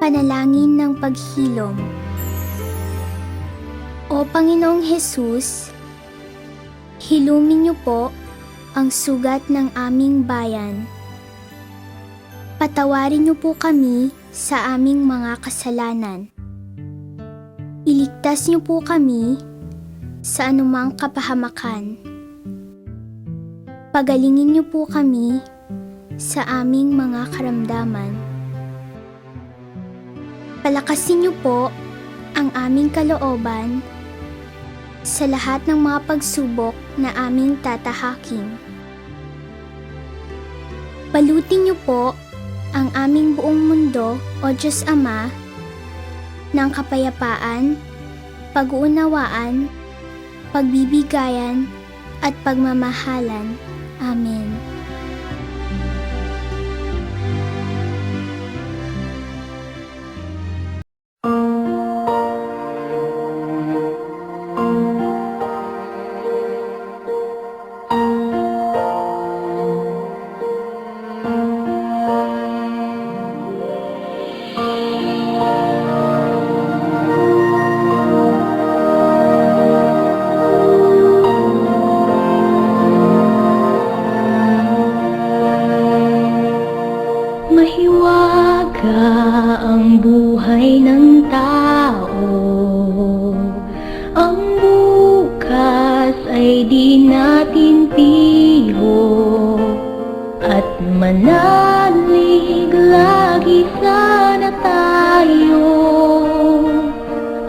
Panalangin ng paghilom. O Panginoong Hesus, hilumin niyo po ang sugat ng aming bayan. Patawarin niyo po kami sa aming mga kasalanan. Iligtas niyo po kami sa anumang kapahamakan. Pagalingin niyo po kami sa aming mga karamdaman. Palakasin niyo po ang aming kalooban sa lahat ng mga pagsubok na aming tatahakin. Balutin niyo po ang aming buong mundo, O Diyos Ama, ng kapayapaan, pag-uunawaan, pagbibigayan, at pagmamahalan. Amen. Mahiwaga ang buhay ng tao. Ang bukas ay di natin piho. At manalig lagi sana tayo.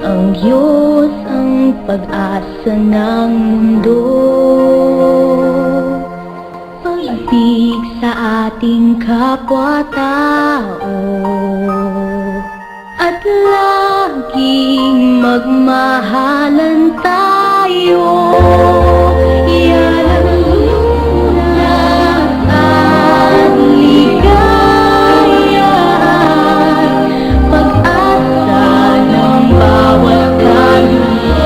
Ang Diyos ang pag-asa ng mundo. Pag-ibig sa ating kapwa-tao at laging magmahalan tayo. Yan ang lunas at ligaya, pag-asa ng bawat kaluluwa.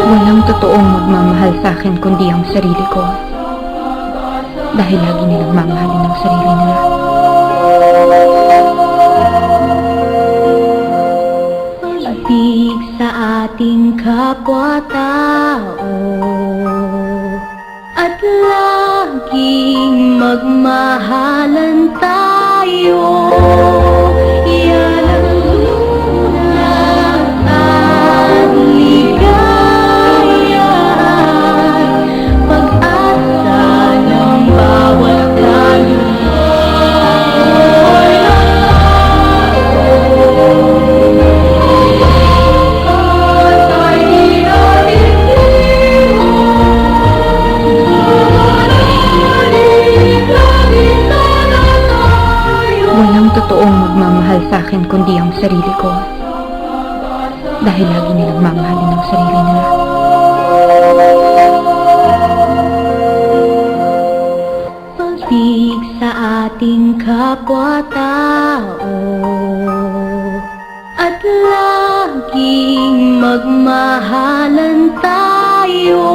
Walang totoong magmamahal sa akin kundi ang sarili ko. Dahil lagi nilang mamahalin ang sarili nila. Pag-ibig sa ating kapwa-tao at laging magmahalan tayo. Yan ang lunas at ligaya, pag-asa ng bawat kaluluwa. Walang totoong magmamahal sa akin kundi ang sarili ko. Dahil lagi nilang mamahalin ang sarili nila. Pag-ibig sa ating kapwa-tao at laging magmahalan tayo.